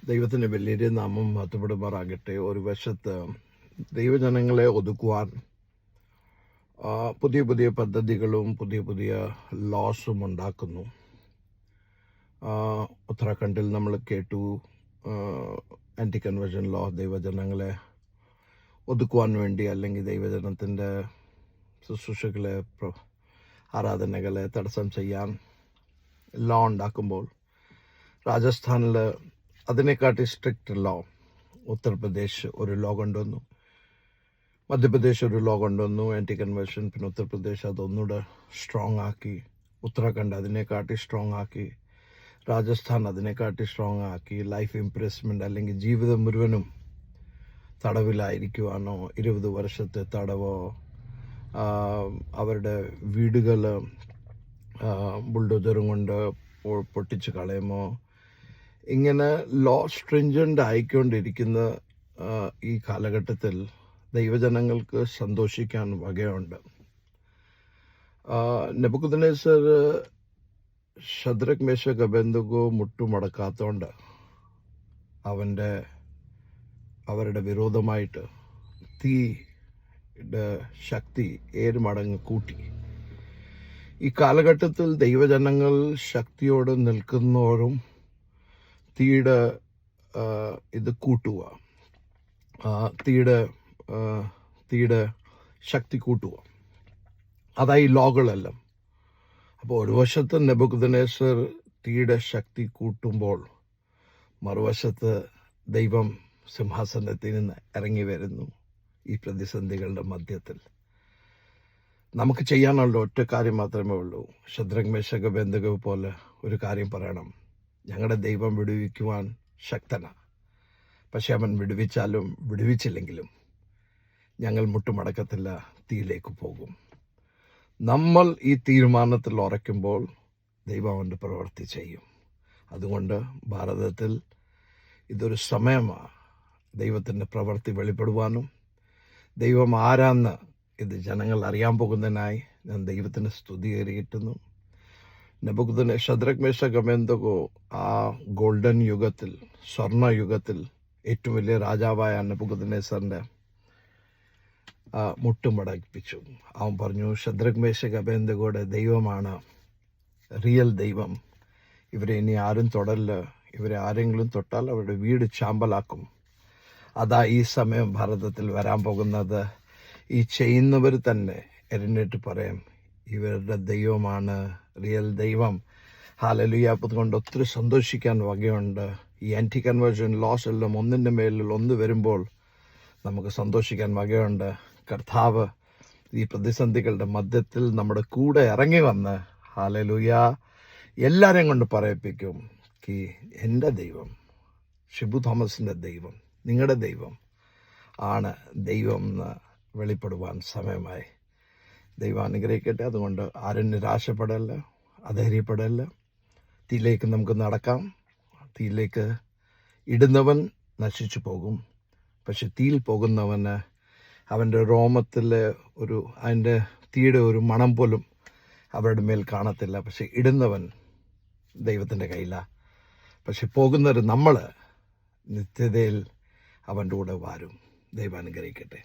ദൈവത്തിൻ്റെ വലിയ നാമം മഹത്വപ്പെടുമാറാകട്ടെ. ഒരു വശത്ത് ദൈവജനങ്ങളെ ഒതുക്കുവാൻ പുതിയ പുതിയ പദ്ധതികളും പുതിയ പുതിയ ലോസും ഉണ്ടാക്കുന്നു. ഉത്തരാഖണ്ഡിൽ നമ്മൾ കേട്ടു, ആൻറ്റി കൺവേർഷൻ ലോ ദൈവജനങ്ങളെ ഒതുക്കുവാൻ വേണ്ടി, അല്ലെങ്കിൽ ദൈവജനത്തിൻ്റെ ശുശ്രൂഷകളെ ആരാധനകളെ തടസ്സം ചെയ്യാൻ ലോ ഉണ്ടാക്കുമ്പോൾ, രാജസ്ഥാനിൽ അതിനെക്കാട്ടി സ്ട്രിക്റ്റ് ലോ, ഉത്തർപ്രദേശ് ഒരു ലോ കൊണ്ടുവന്നു, മധ്യപ്രദേശ് ഒരു ലോ കൊണ്ടുവന്നു ആൻറ്റി കൺവേർഷൻ. പിന്നെ ഉത്തർപ്രദേശ് അതൊന്നുകൂടെ സ്ട്രോങ് ആക്കി, ഉത്തരാഖണ്ഡ് അതിനെക്കാട്ടി സ്ട്രോങ് ആക്കി, രാജസ്ഥാൻ അതിനെക്കാട്ടി സ്ട്രോങ് ആക്കി. ലൈഫ് ഇംപ്രസ്മെൻ്റ് അല്ലെങ്കിൽ ജീവിതം മുഴുവനും തടവിലായിരിക്കുവാനോ, 20 വർഷത്തെ തടവോ, അവരുടെ വീടുകൾ ബുൾഡോസറും കൊണ്ട് പൊട്ടിച്ച് കളയുമോ, ഇങ്ങനെ ലോ സ്ട്രിഞ്ചൻ്റ് ആയിക്കൊണ്ടിരിക്കുന്ന ഈ കാലഘട്ടത്തിൽ ദൈവജനങ്ങൾക്ക് സന്തോഷിക്കാൻ വകയുണ്ട്. നെബൂഖദ്നേസർ ശദ്രക് മേശക് അബേദ്നെഗോ മുട്ടുമടക്കാത്തോണ്ട് അവരുടെ വിരോധമായിട്ട് തീയുടെ ശക്തി 7 മടങ്ങ് കൂട്ടി. ഈ കാലഘട്ടത്തിൽ ദൈവജനങ്ങൾ ശക്തിയോട് നിൽക്കുന്നവരും തീയുടെ ഇത് കൂട്ടുക, തീയുടെ ശക്തി കൂട്ടുക, അതായി ലോകളെല്ലാം. അപ്പോൾ ഒരു വശത്ത് നെബൂഖദ്നേസർ തീയുടെ ശക്തി കൂട്ടുമ്പോൾ, മറുവശത്ത് ദൈവം സിംഹാസനത്തിൽ നിന്ന് ഇറങ്ങി വരുന്നു. ഈ പ്രതിസന്ധികളുടെ മധ്യത്തിൽ നമുക്ക് ചെയ്യാനുള്ള ഒറ്റ കാര്യം മാത്രമേ ഉള്ളൂ. ശദ്രക് മേശക് അബേദ്നെഗോ പോലെ ഒരു കാര്യം പറയണം: ഞങ്ങളുടെ ദൈവം വിടുവിക്കുവാൻ ശക്തനാണ്. പക്ഷെ അവൻ വിടുവിച്ചാലും വിടുവിച്ചില്ലെങ്കിലും ഞങ്ങൾ മുട്ടുമടക്കത്തില്ല, തീയിലേക്ക് പോകും. നമ്മൾ ഈ തീരുമാനത്തിൽ ഉറയ്ക്കുമ്പോൾ ദൈവം അവൻ്റെ പ്രവൃത്തി ചെയ്യും. അതുകൊണ്ട് ഭാരതത്തിൽ ഇതൊരു സമയമാണ് ദൈവത്തിൻ്റെ പ്രവൃത്തി വെളിപ്പെടുവാനും ദൈവം ആരാന്ന് ഇത് ജനങ്ങൾ അറിയാൻ പോകുന്നതിനായി ഞാൻ ദൈവത്തിന് സ്തുതി കയറിയിട്ടുന്നു. ശദ്രക് മേശക് അബേദ്നെഗോ ആ ഗോൾഡൻ യുഗത്തിൽ, സ്വർണ്ണ യുഗത്തിൽ ഏറ്റവും വലിയ രാജാവായ നെബൂഖദ്നേസറിൻ്റെ മുട്ടുമടക്കിപ്പിച്ചു. അവൻ പറഞ്ഞു, ശദ്രക് മേശക് അബേദ്നെഗോയുടെ ദൈവമാണ് റിയൽ ദൈവം. ഇവരെ ഇനി ആരും തൊടല്ല. ഇവരെ ആരെങ്കിലും തൊട്ടാൽ അവരുടെ വീട് ചാമ്പലാക്കും. അതാ ഈ സമയം ഭാരതത്തിൽ വരാൻ പോകുന്നത്. ഈ ചെയ്യുന്നവർ തന്നെ എഴുന്നേറ്റ് പറയും, ഇവരുടെ ദൈവമാണ് റിയൽ ദൈവം. ഹല്ലേലൂയ. അതുകൊണ്ട് ഒത്തിരി സന്തോഷിക്കാൻ വകയുണ്ട്. ഈ ആൻറ്റി കൺവേർഷൻ ലോസ് എല്ലാം ഒന്നിൻ്റെ മേലിൽ ഒന്ന് വരുമ്പോൾ നമുക്ക് സന്തോഷിക്കാൻ വകയുണ്ട്. കർത്താവ് ഈ പ്രതിസന്ധികളുടെ മധ്യത്തിൽ നമ്മുടെ കൂടെ ഇറങ്ങി വന്ന് ഹല്ലേലൂയ എല്ലാവരെയും കൊണ്ട് പറയിപ്പിക്കും, എൻ്റെ ദൈവം, ഷിബു തോമസിൻ്റെ ദൈവം, നിങ്ങളുടെ ദൈവം ആണ് ദൈവം എന്ന് വെളിപ്പെടുവാൻ സമയമായി. ദൈവം അനുഗ്രഹിക്കട്ടെ. അതുകൊണ്ട് ആരും നിരാശപ്പെടല്ല, അധൈര്യപ്പെടല്ല. തീയിലേക്ക് നമുക്ക് നടക്കാം. തീയിലേക്ക് ഇടുന്നവൻ നശിച്ചു പോകും. പക്ഷെ തീയിൽ പോകുന്നവന് അവൻ്റെ രോമത്തിലെ അതിൻ്റെ തീയുടെ ഒരു മണം പോലും അവരുടെ മേൽ കാണത്തില്ല. പക്ഷെ ഇടുന്നവൻ ദൈവത്തിൻ്റെ കയ്യിലാണ്. പക്ഷെ പോകുന്നവർ നമ്മൾ നിത്യതയിൽ അവൻ്റെ കൂടെ വാരും. ദൈവം അനുഗ്രഹിക്കട്ടെ.